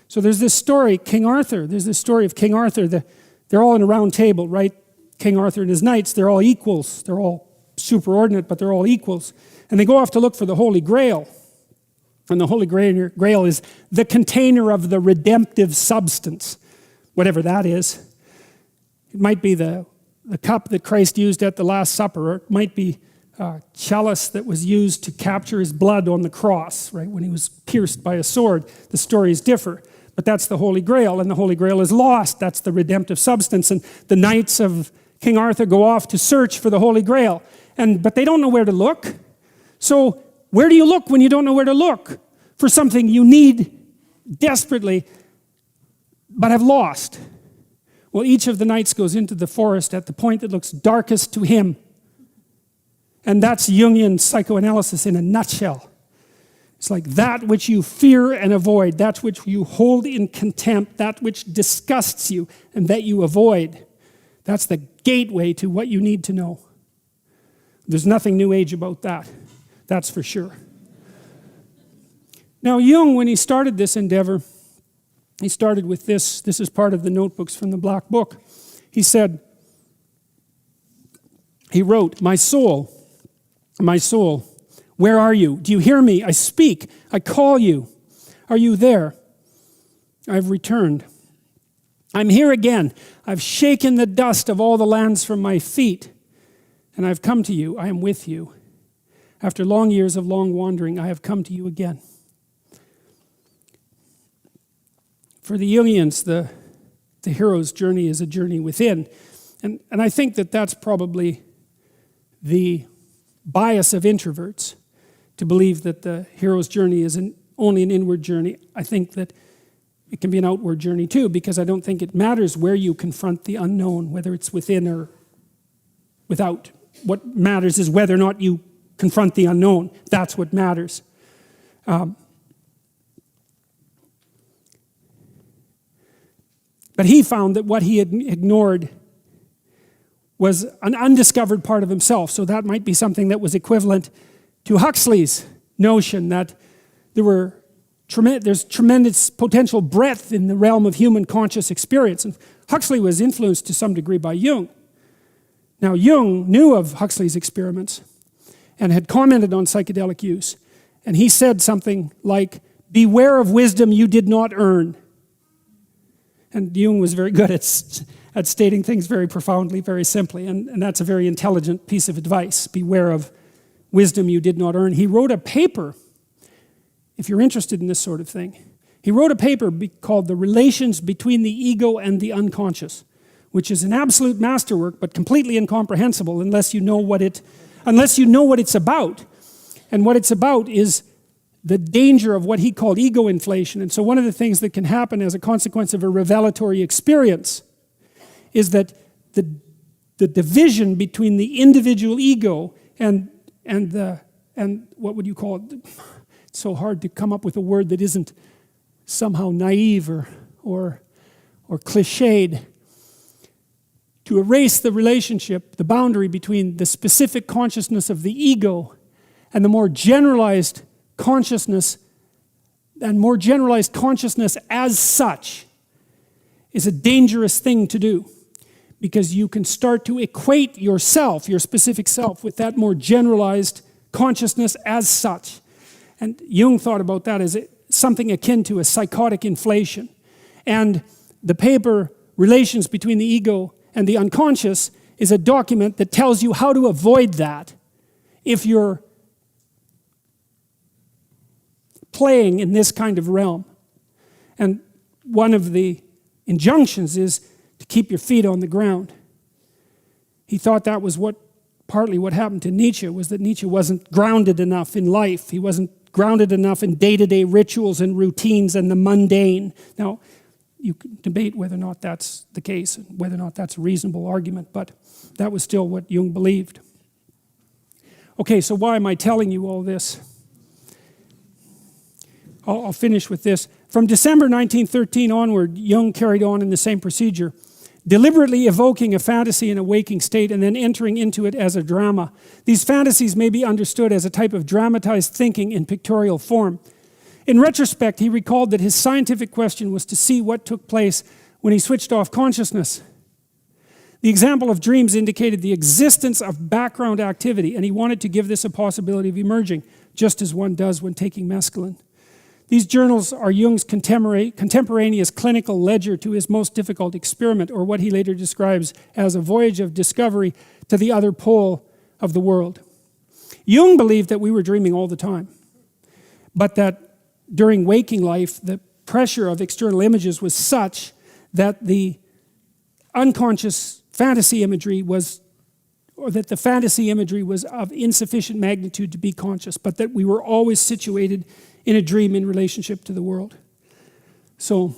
So there's this story, King Arthur. There's this story of King Arthur. They're all in a round table, right? King Arthur and his knights, they're all equals. They're all superordinate, but they're all equals. And they go off to look for the Holy Grail. And the Holy Grail is the container of the redemptive substance, whatever that is. It might be the cup that Christ used at the Last Supper, or it might be a chalice that was used to capture his blood on the cross, right, when he was pierced by a sword. The stories differ, but that's the Holy Grail, and the Holy Grail is lost. That's the redemptive substance, and the knights of King Arthur go off to search for the Holy Grail, but they don't know where to look. So where do you look when you don't know where to look for something you need desperately but have lost? Well, each of the knights goes into the forest at the point that looks darkest to him. And that's Jungian psychoanalysis in a nutshell. It's like that which you fear and avoid, that which you hold in contempt, that which disgusts you and that you avoid. That's the gateway to what you need to know. There's nothing New Age about that. That's for sure. Now, Jung, when he started this endeavor, he started with this. This is part of the notebooks from the Black Book. He said, he wrote, my soul, where are you? Do you hear me? I speak. I call you. Are you there? I've returned. I'm here again. I've shaken the dust of all the lands from my feet, and I've come to you. I am with you. After long years of long wandering, I have come to you again. For the Jungians, the hero's journey is a journey within. And I think that that's probably the bias of introverts, to believe that the hero's journey is only an inward journey. I think that it can be an outward journey too, because I don't think it matters where you confront the unknown, whether it's within or without. What matters is whether or not you confront the unknown. That's what matters. But he found that what he had ignored was an undiscovered part of himself. So that might be something that was equivalent to Huxley's notion that there's tremendous potential breadth in the realm of human conscious experience. And Huxley was influenced to some degree by Jung. Now, Jung knew of Huxley's experiments and had commented on psychedelic use. And he said something like, beware of wisdom you did not earn. And Jung was very good at stating things very profoundly, very simply. And that's a very intelligent piece of advice. Beware of wisdom you did not earn. He wrote a paper, if you're interested in this sort of thing. He wrote a paper called The Relations Between the Ego and the Unconscious, which is an absolute masterwork, but completely incomprehensible unless you know what it's about. And what it's about is the danger of what he called ego inflation. And so one of the things that can happen as a consequence of a revelatory experience is that the division between the individual ego and what would you call it? It's so hard to come up with a word that isn't somehow naive or cliched. To erase the relationship, the boundary between the specific consciousness of the ego and the more generalized consciousness, and more generalized consciousness as such, is a dangerous thing to do, because you can start to equate yourself, your specific self, with that more generalized consciousness as such. And Jung thought about that as something akin to a psychotic inflation. And the paper, Relations Between the Ego and the Unconscious, is a document that tells you how to avoid that if you're playing in this kind of realm. And one of the injunctions is to keep your feet on the ground. He thought that was partly what happened to Nietzsche, was that Nietzsche wasn't grounded enough in life. He wasn't grounded enough in day-to-day rituals and routines and the mundane. Now, you can debate whether or not that's the case, and whether or not that's a reasonable argument, but that was still what Jung believed. Okay, so why am I telling you all this? I'll finish with this. From December 1913 onward, Jung carried on in the same procedure, deliberately evoking a fantasy in a waking state and then entering into it as a drama. These fantasies may be understood as a type of dramatized thinking in pictorial form. In retrospect, he recalled that his scientific question was to see what took place when he switched off consciousness. The example of dreams indicated the existence of background activity, and he wanted to give this a possibility of emerging, just as one does when taking mescaline. These journals are Jung's contemporaneous clinical ledger to his most difficult experiment, or what he later describes as a voyage of discovery to the other pole of the world. Jung believed that we were dreaming all the time, but that during waking life, the pressure of external images was such that the unconscious fantasy imagery was, or that the fantasy imagery was of insufficient magnitude to be conscious, but that we were always situated in a dream in relationship to the world. So